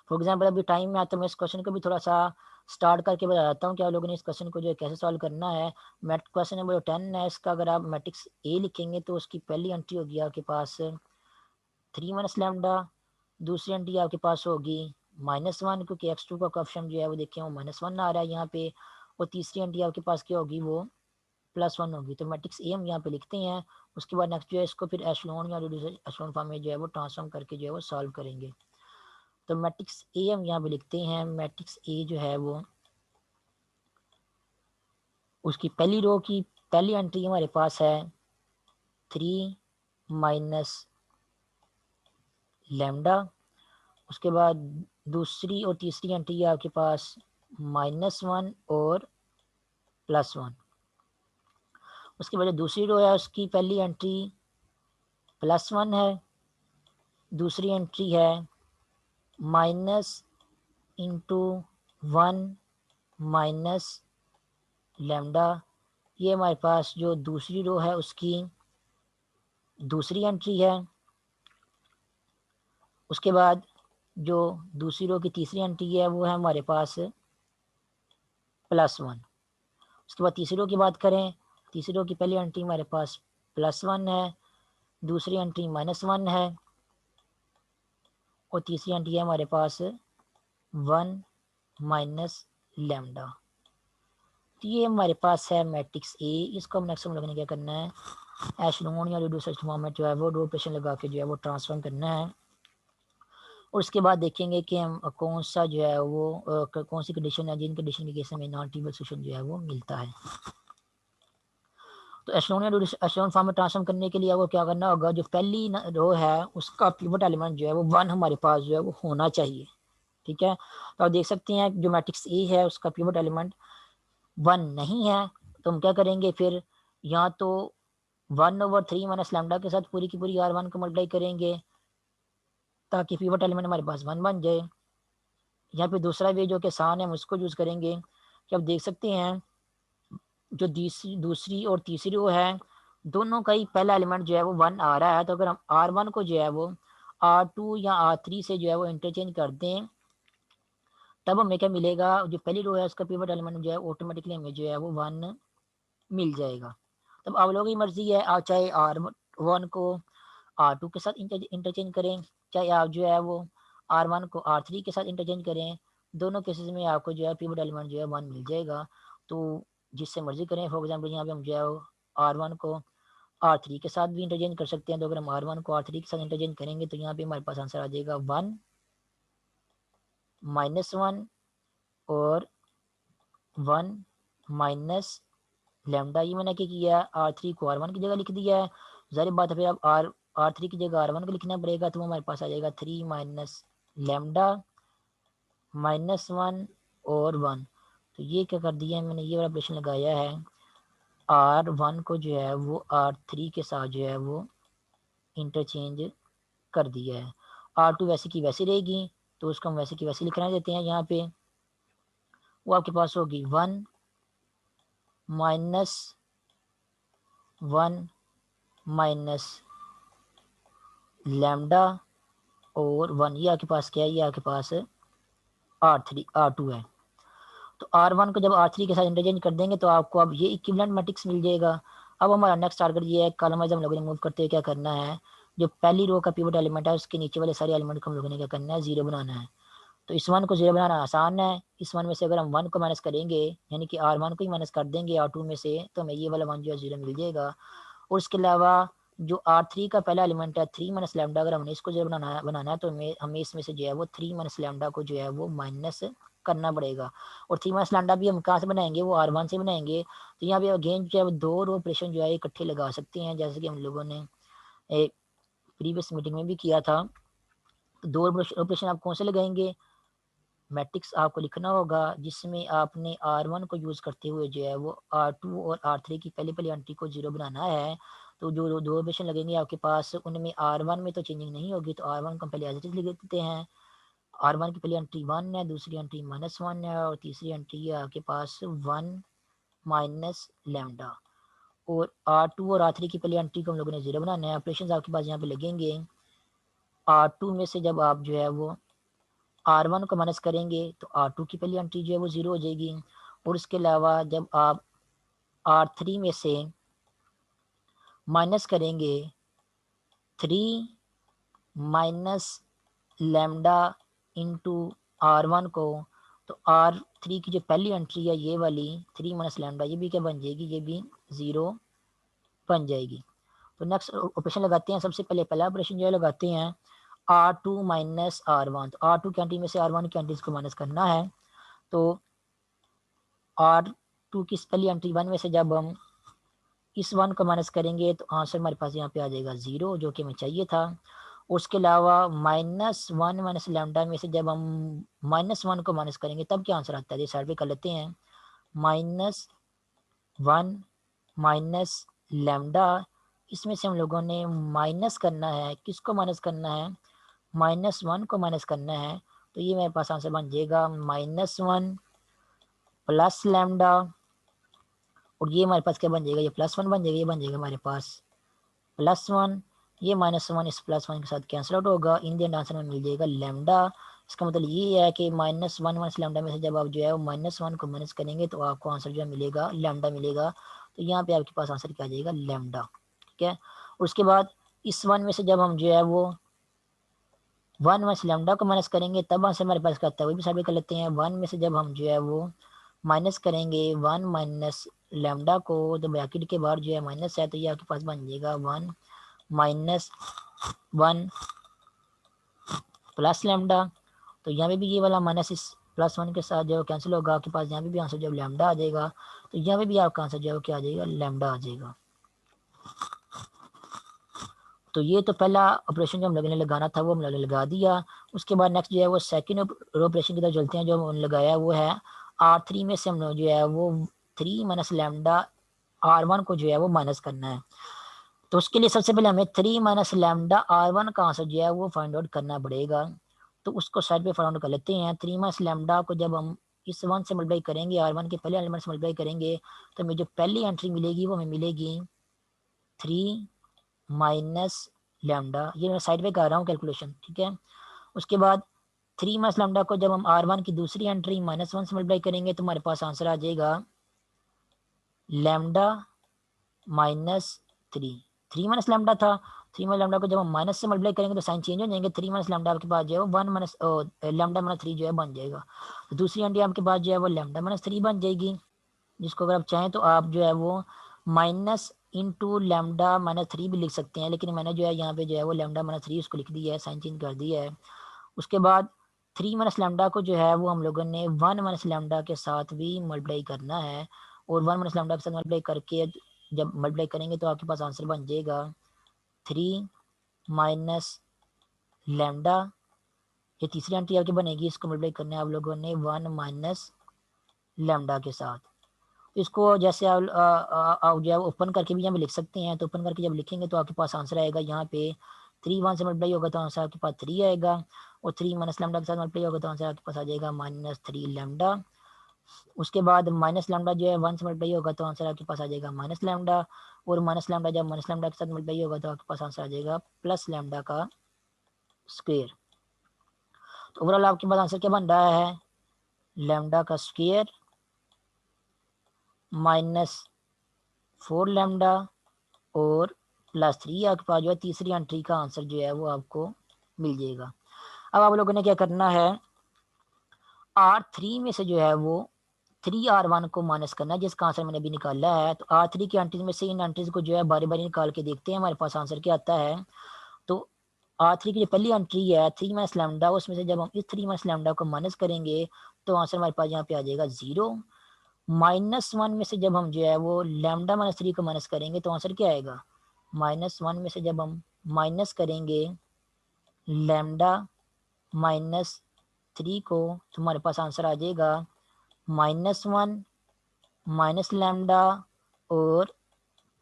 फॉर एग्जाम्पल अभी टाइम में आता है, मैं इस क्वेश्चन को भी थोड़ा सा स्टार्ट करके बता देता हूँ कि आप लोगों ने इस क्वेश्चन को जो है कैसे सॉल्व करना है। मैट क्वेश्चन नंबर 10 है, इसका अगर आप मैट्रिक्स ए लिखेंगे तो उसकी पहली एंट्री होगी आपके पास 3 - लैम्डा, दूसरी एंट्री आपके पास होगी -1 क्योंकि x2 का कोएफिशिएंट जो है वो देखिए वो -1 आ रहा है यहाँ पे, और तीसरी एंट्री आपके पास क्या होगी, वो +1 होगी। तो मैट्रिक्स ए हम यहाँ पे लिखते हैं। उसके बाद नेक्स्ट जो है इसको फिर एशलोन या रिड्यूस एशलोन फॉर्म में जो है वो ट्रांसफॉर्म करके जो है वो सॉल्व करेंगे। तो मैट्रिक्स ए हम यहाँ पे लिखते हैं, मैट्रिक्स ए जो है वो उसकी पहली रो की पहली एंट्री हमारे पास है 3 - लैम्डा। उसके बाद दूसरी और तीसरी एंट्री है आपके पास -1 और +1। उसके बाद जो दूसरी रो है उसकी पहली एंट्री +1 है, दूसरी एंट्री है -(1 - लैम्डा). ये हमारे पास जो दूसरी रो है उसकी दूसरी एंट्री है। उसके बाद जो दूसरी रो की तीसरी एंट्री है वो है हमारे पास +1। उसके बाद तीसरी रो की बात करें, तीसरी रो की पहली एंट्री हमारे पास +1 है, दूसरी एंट्री -1 है और तीसरी एंट्री है हमारे पास 1 माइनस लैम्डा। तो ये हमारे पास है मैट्रिक्स ए। इसको हम नेक्स्ट हम लोगों ने क्या करना है, एशलोन या रिड्यूस्ड फॉर्म में जो है वो दो ऑपरेशन लगा के जो है वो ट्रांसफॉर्म करना है। और उसके बाद देखेंगे कि हम कौन सा जो है वो कौन सी कंडीशन है जिन कंडीशन के केस में नॉन ट्रिवियल सोल्यूशन जो है वो मिलता है। तो एशलोन फॉर्म में ट्रांसफॉर्म करने के लिए आपको क्या करना होगा, जो पहली रो है उसका पिवट एलिमेंट जो है वो 1 हमारे पास जो है वो होना चाहिए। ठीक है, तो आप देख सकते हैं जो मैट्रिक्स ए है उसका पिवट एलिमेंट 1 नहीं है, तो हम क्या करेंगे फिर, या तो 1/3 माइनस लैम्डा के साथ पूरी की पूरी R1 को मल्टीप्लाई करेंगे ताकि पिवट एलिमेंट हमारे पास 1 बन जाए, या फिर दूसरा वे जो कि आसान है हम उसको यूज़ करेंगे कि आप देख सकते हैं जो दूसरी और तीसरी रो है दोनों का ही पहला एलिमेंट जो है वो 1 आ रहा है। तो अगर हम R1 को जो है वो R2 या R3 से जो है वो इंटरचेंज कर दें, तब हमें क्या मिलेगा, जो पहली रो है उसका पिवट एलिमेंट जो है ऑटोमेटिकली हमें जो है वो 1 मिल जाएगा। तब आप लोगों की मर्जी है, आप चाहे R1 को R2 के साथ इंटरचेंज करें, चाहे आप जो है वो R1 को R3 के साथ इंटरचेंज करें, दोनों केसेस में आपको जो है पिवट एलिमेंट जो है 1 मिल जाएगा। तो जिससे मर्जी करें, फॉर एग्जाम्पल यहाँ पे हम जो है R1 को R3 के साथ भी इंटरचेंज कर सकते हैं। तो अगर हम R1 को R3 के साथ इंटरचेंज करेंगे तो यहाँ पे हमारे पास आंसर आ जाएगा 1 -1 और 1 माइनस लैम्डा। ये मैंने क्या किया, R3 को R1 की जगह लिख दिया है। जाहिर बात है फिर अब R3 की जगह R1 को लिखना पड़ेगा, तो हमारे पास आ जाएगा 3 माइनस लैम्डा -1 और 1। तो ये क्या कर दिया है मैंने, ये वाला ऑपरेशन लगाया है, R1 को जो है वो R3 के साथ जो है वो इंटरचेंज कर दिया है। R2 वैसे की वैसे रहेगी, तो उसको हम वैसे की वैसे लिखना देते हैं यहाँ पे। वो आपके पास होगी 1 -1 माइनस लैम्डा और 1। ये आपके पास क्या है, ये आपके पास R2 है। तो R1 को जब R3 के साथ इंटरचेंज कर देंगे तो आपको अब ये इक्विवेलेंट मैट्रिक्स मिल जाएगा। अब हमारा नेक्स्ट टारगेट ये है, कॉलम वाइज हम लोगों ने मूव करते हुए क्या करना है, जो पहली रो का पिवट एलिमेंट है उसके नीचे वाले सारे एलिमेंट को हम लोगों ने क्या करना है, 0 बनाना है। तो इस 1 को 0 बनाना आसान है। इस 1 में से अगर हम 1 को माइनस करेंगे, यानी कि R1 को ही माइनस कर देंगे R2 में से, तो हमें ये वाला 1 जो है 0 मिल जाएगा। और इसके अलावा जो R3 का पहला एलिमेंट है 3 माइनस लैम्डा, अगर हमने इसको 0 बनाना है तो हमें इसमें से जो है वो 3 माइनस लैम्डा को जो है वो माइनस करना पड़ेगा। और 3 माइनस लैम्डा भी हम कहाँ से बनाएंगे, वो R1 से बनाएंगे। तो यहाँ पे अगेन जो है वो दो रो ऑपरेशन जो है इकट्ठे लगा सकते हैं, जैसे कि हम लोगों ने एक प्रीवियस मीटिंग में भी किया था। तो दो ऑपरेशन आप कौन से लगाएंगे, मैट्रिक्स आपको लिखना होगा जिसमें आपने R1 को यूज़ करते हुए जो है वो R2 और R3 की पहली पहली एंट्री को 0 बनाना है। तो जो दो ऑपरेशन लगेंगे आपके पास, उनमें R1 में तो चेंजिंग नहीं होगी, तो R1 को हम पहले एज इट इज लिख देते हैं। R1 की पहली एंट्री 1 है, दूसरी एंट्री -1 है और तीसरी एंट्री है आपके पास 1 माइनस लैम्डा। और R2 और R3 की पहली एंट्री को हम लोगों ने 0 बनाना है। ऑपरेशन आपके पास यहाँ पे लगेंगे, R2 में से जब आप जो है वो R1 को माइनस करेंगे तो R2 की पहली एंट्री जो है वो 0 हो जाएगी। और इसके अलावा जब आप R3 में से माइनस करेंगे 3 माइनस लैम्डा इंटू R1 को, तो R3 की जो पहली एंट्री है ये वाली 3 माइनस लैम्डा, ये भी क्या बन जाएगी, ये भी 0 बन जाएगी। तो नेक्स्ट ऑपरेशन लगाते हैं। सबसे पहले पहला ऑपरेशन जो है लगाते हैं R2 माइनस R1। तो R2 की एंट्री में से R1 की एंट्रीज को माइनस करना है। तो R2 की पहली एंट्री 1 में से जब हम इस 1 को माइनस करेंगे तो आंसर हमारे पास यहाँ पे आ जाएगा 0, जो कि हमें चाहिए था। उसके अलावा -1 माइनस लैम्डा में से जब हम -1 को माइनस करेंगे तब क्या आंसर आता है, ये साइड पे कर लेते हैं। -1 माइनस लैम्डा, इसमें से हम लोगों ने माइनस करना है, किसको माइनस करना है, -1 को माइनस करना है। तो ये मेरे पास आंसर बन जाएगा -1 प्लस लैम्डा। और ये हमारे पास क्या बन जाएगा, ये +1 बन जाएगा, ये बन जाएगा हमारे पास +1। ये -1 इस +1 के साथ कैंसिल आउट होगा, इन द एंड आंसर में मिल जाएगा लैम्डा। इसका मतलब ये है कि -1 माइनस लैम्डा में से जब आप जो है वो -1 को माइनस करेंगे तो आपको आंसर जो है मिलेगा लैम्डा मिलेगा। तो यहाँ पे आपके पास आंसर क्या आ जाएगा, लैम्डा। ठीक है, और उसके बाद इस 1 में से जब हम जो है वो 1 माइनस लैम्डा को माइनस करेंगे तब आंसर हमारे पास क्या आता है, वो भी साइड कर लेते हैं। 1 में से जब हम जो है वो माइनस करेंगे 1 माइनस लैम्डा को, तो ब्रैकेट के बाहर जो है माइनस है, तो ये आपके पास बन जाएगा 1 माइनस 1 प्लस लैम्डा। तो यहाँ पे भी ये वाला माइनस इस +1 के साथ जो कैंसिल होगा, आपके पास यहाँ पे भी आंसर जब लैम्डा आ जाएगा, तो यहाँ पे भी आपका आंसर जो है क्या आ जाएगा, लैम्डा आ जाएगा। तो ये तो पहला ऑपरेशन जो हम लोगों ने लगाना था वो हम लोगों ने लगा दिया। उसके बाद नेक्स्ट जो है वो सेकंड ऑपरेशन की तरफ चलते हैं। जो हमने लगाया वो है R3 में से हम लोग जो है वो 3 माइनस लैम्डा R1 को जो है वो माइनस करना है। तो उसके लिए सबसे पहले हमें 3 माइनस लैम्डा R1 का आंसर जो है वो फाइंड आउट करना पड़ेगा। तो उसको साइड पे फाइंड आउट कर लेते हैं। 3 माइनस लैम्डा को जब हम इस 1 से मल्टीप्लाई करेंगे, R1 के पहले एलिमेंट से मल्टीप्लाई करेंगे, तो हमें जो पहली एंट्री मिलेगी वो हमें मिलेगी 3 माइनस लैम्डा। ये मैं साइड पे कर रहा हूँ कैलकुलेशन, ठीक है। उसके बाद 3 माइनस लैम्डा को जब हम R1 की दूसरी एंट्री -1 से मल्टीप्लाई करेंगे तो हमारे पास आंसर आ जाएगा लैम्डा -3। 3 माइनस लैम्डा था, 3 माइनस लैम्डा को जब हम माइनस से मल्टीप्लाई करेंगे तो साइन चेंज हो जाएंगे। 3 माइनस लैम्डा आपके पास जो है 1 माइनस लैम्डा -3 जो है बन जाएगा। तो दूसरी एंट्री आपके पास जो है वो लैम्डा -3 बन जाएगी, जिसको अगर आप चाहें तो आप जो है वो माइनस इंटू लैम्डा -3 भी लिख सकते हैं, लेकिन मैंने जो है यहाँ पे जो है वो लैम्डा -3 उसको लिख दिया है, साइन चेंज कर दिया है। उसके बाद 3 माइनस लैम्डा को जो है वो हम लोगों ने 1 माइनस लैम्डा के साथ भी मल्टीप्लाई करना है, और 1 माइनस लैम्डा के साथ मल्टीप्लाई करके जब मल्टीप्लाई करेंगे तो आपके पास आंसर बन जाएगा 3 माइनस लैम्डा। ये तीसरी एंट्री आपकी बनेगी, इसको मल्टीप्लाई करना है आप लोगों ने 1 माइनस लैम्डा के साथ। इसको जैसे आप जो है ओपन करके भी यहाँ पे लिख सकते हैं। तो ओपन करके जब लिखेंगे तो आपके पास आंसर आएगा यहाँ पे 3 1 से मल्टीप्लाई होगा तो आंसर आपके पास 3 आएगा, और 3 माइनस लैम्डा के साथ मल्टीप्लाई होगा तो आंसर आपके पास आ जाएगा -3 लैम्डा। उसके बाद माइनस लैम्डा जो है 1 से मल्टीप्लाई होगा तो आंसर आपके पास आ जाएगा माइनस लैम्डा, और माइनस लैम्डा जब माइनस लैम्डा के साथ मल्टीप्लाई होगा तो आपके पास आंसर आ जाएगा प्लस लैम्डा का स्क्वेयर। तो ओवरऑल आपके पास आंसर क्या बन रहा है, लैम्डा का स्क्वेयर -4 लैम्डा और +3 आपके पास जो है तीसरी एंट्री का आंसर जो है वो आपको मिल जाएगा। अब आप लोगों ने क्या करना है, R3 में से जो है वो 3R1 को माइनस करना है, जिसका आंसर मैंने अभी निकाला है। तो R3 की एंट्रीज में से इन एंट्रीज को जो है बारी बारी निकाल के देखते हैं हमारे पास आंसर क्या आता है। तो R3 की जो पहली एंट्री है 3 माइनस लैम्डा, उसमें से जब हम इस 3 माइनस लैम्डा को माइनस करेंगे तो आंसर हमारे पास यहाँ पे आ जाएगा 0। -1 में से जब हम जो है वो लैम्डा -3 को माइनस करेंगे तो आंसर क्या आएगा, -1 में से जब हम माइनस करेंगे लैम्डा -3 को तो हमारे पास आंसर आ जाएगा -1 माइनस लैम्डा और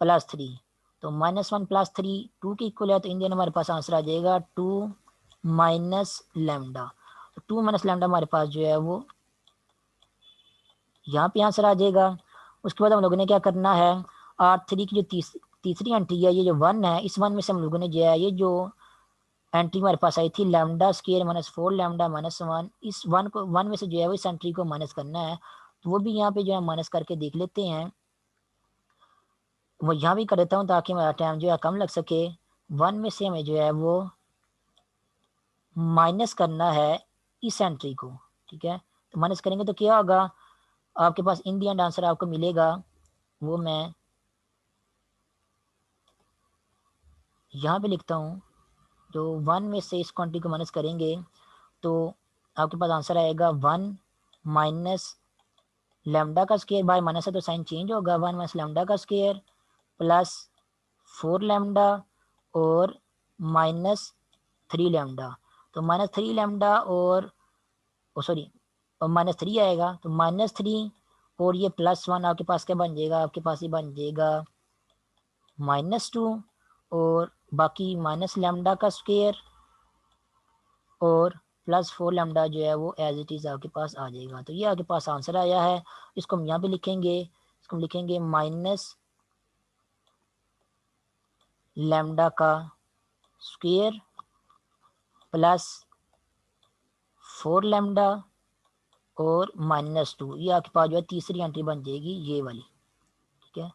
+3। तो -1 +3 2 के इक्वल है, तो इंडियन हमारे पास आंसर आ जाएगा 2 माइनस लैम्डा। तो 2 माइनस लैम्डा हमारे पास जो है वो यहाँ पे आंसर आ जाएगा। उसके बाद हम लोगों ने क्या करना है, R3 की जो तीसरी एंट्री है, ये जो 1 है, इस 1 में से हम लोगों ने जो है ये जो एंट्री हमारे पास आई थी लैम्डा स्क्वायर -4 लैम्डा -1, इस 1 में से जो है वो इस एंट्री को माइनस करना है। तो वो भी यहाँ पे जो है माइनस करके देख लेते हैं। वो यहाँ भी कर देता हूँ ताकि हमारा टाइम जो है कम लग सके। 1 में से हमें जो है वो माइनस करना है इस एंट्री को, ठीक है। तो माइनस करेंगे तो क्या होगा, आपके पास इन दी एंड आंसर आपको मिलेगा, वो मैं यहाँ पे लिखता हूँ। तो 1 में से इस क्वांटिटी को माइनस करेंगे तो आपके पास आंसर आएगा 1 माइनस लैम्डा का स्क्वायर, बाय माइनस है तो साइन चेंज होगा, 1 माइनस लैम्डा का स्क्वायर +4 लैम्डा और -3 लैम्डा। तो -3 लैम्डा और सॉरी और -3 आएगा, तो -3 और ये +1 आपके पास क्या बन जाएगा, आपके पास ये बन जाएगा -2, और बाकी माइनस लैम्डा का स्क्वायर और +4 लैम्डा जो है वो एज इट इज़ आपके पास आ जाएगा। तो ये आपके पास आंसर आया है। इसको हम यहाँ पे लिखेंगे, इसको हम लिखेंगे माइनस लैम्डा का स्क्वेयर प्लस 4 लैम्डा और -2, ये आपके पास जो है तीसरी एंट्री बन जाएगी ये वाली। ठीक है,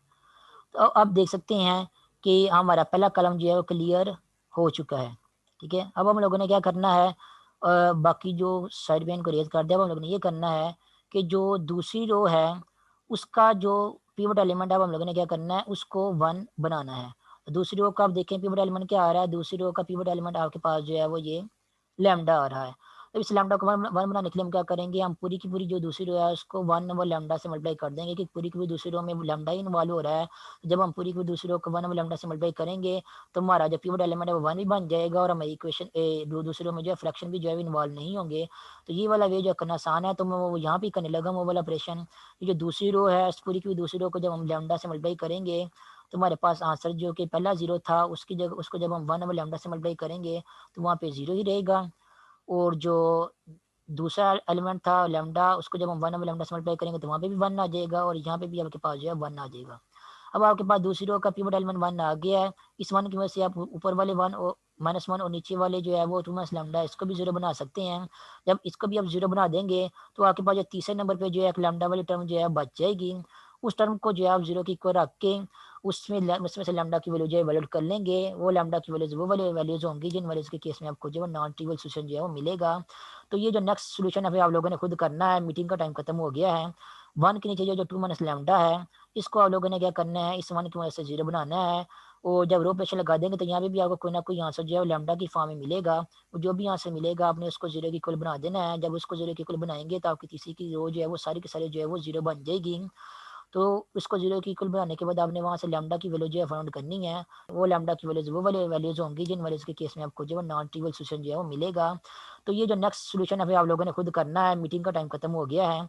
तो अब देख सकते हैं कि हमारा पहला कलम जो है वो क्लियर हो चुका है। ठीक है, अब हम लोगों ने क्या करना है, बाकी जो साइड पेन को रेज कर दिया, अब हम लोगों ने ये करना है कि जो दूसरी रो है उसका जो पिवट एलिमेंट है, अब हम लोगों ने क्या करना है, उसको 1 बनाना है। तो दूसरी रो का आप देखें पिवट एलिमेंट क्या आ रहा है, दूसरी रो का पिवट एलिमेंट आपके पास जो है वो ये लैम्डा आ रहा है। तो इस लैम्डा को 1 बनाने के लिए हम क्या करेंगे, हम पूरी की पूरी जो दूसरी रो है उसको 1 वो लैम्डा से मल्टीप्लाई कर देंगे, कि पूरी की पूरी दूसरी रो में लैम्डा ही इन्वॉल्व हो रहा है। जब हम पूरी की पूरी दूसरी रो को 1 वो लैम्डा से मल्टीप्लाई करेंगे तो हमारा जो पिवट एलिमेंट है वो 1 भी बन जाएगा, और हमारी इक्वेशन दूसरी रो में जो है फ्रैक्शन भी जो है इन्वॉल्व नहीं होंगे। तो ये वाला वे जो करना आसान है, तो मैं वो यहाँ पे करने लगा वो वाला ऑपरेशन। ये जो दूसरी रो है, इस पूरी की पूरी दूसरी रो को जब हम लैम्डा से मल्टीप्लाई करेंगे तो हमारे पास आंसर जो कि पहला 0 था उसकी जगह उसको जब हम 1 वो लैम्डा से मल्टीप्लाई करेंगे तो वहाँ पे 0 ही रहेगा। और जो दूसरा एलिमेंट था लैम्डा, उसको जब हम 1 लैम्डा से मल्टीप्लाई करेंगे तो वहाँ पे भी 1 आ जाएगा, और यहाँ पे भी आपके पास जो है 1 आ जाएगा। अब आपके पास दूसरी रो का पिवट एलिमेंट 1 आ गया है। इस 1 की वजह से आप ऊपर वाले 1 और -1 और नीचे वाले जो है वो 2 माइनस लैम्डा इसको भी 0 बना सकते हैं। जब इसको भी आप 0 बना देंगे तो आपके पास जो तीसरे नंबर पे जो है एक लैम्डा वाली टर्म जो है बच जाएगी। उस टर्म को जो है आप 0 की इक्वल रख के उसमें से लैम्डा की वैल्यू जो है वैलिड कर लेंगे। वो लैम्डा की वैल्यूज वो वाले वैल्यूज होंगी जिन वैल्यूज के केस में आपको जो है नॉन ट्रिवियल सोल्यूशन जो है वो मिलेगा। तो ये जो नेक्स्ट सोल्यूशन है फिर आप लोगों ने खुद करना है, मीटिंग का टाइम खत्म हो गया है। 1 के नीचे जो 2 माइनस लैम्डा है इसको आप लोगों ने क्या करना है, इस 1 की वजह से 0 बनाना है। और जब रो ऑपरेशन लगा देंगे तो यहाँ पे भी आपको कोई ना कोई आंसर जो है लैम्डा की फॉर्म में मिलेगा। और जो भी आंसर मिलेगा आपने उसको 0 की इक्वल बना देना है। जब उसको 0 की इक्वल बनाएंगे तो आपकी तीसरी की रो जो है वो सारी की सारी जो है वो 0 बन जाएगी। तो उसको 0 की इक्वल बनाने के बाद आपने वहाँ से लैम्डा की वैल्यू जो है फाउंड करनी है। वो लैम्डा की वैल्यूज वो वाले वैल्यूज होंगी जिन वैल्यूज के केस में आपको जो है नॉन ट्रिवियल सोल्यूशन जो है वो मिलेगा। तो ये जो नेक्स्ट सोल्यूशन है फिर आप लोगों ने खुद करना है, मीटिंग का टाइम खत्म हो गया है।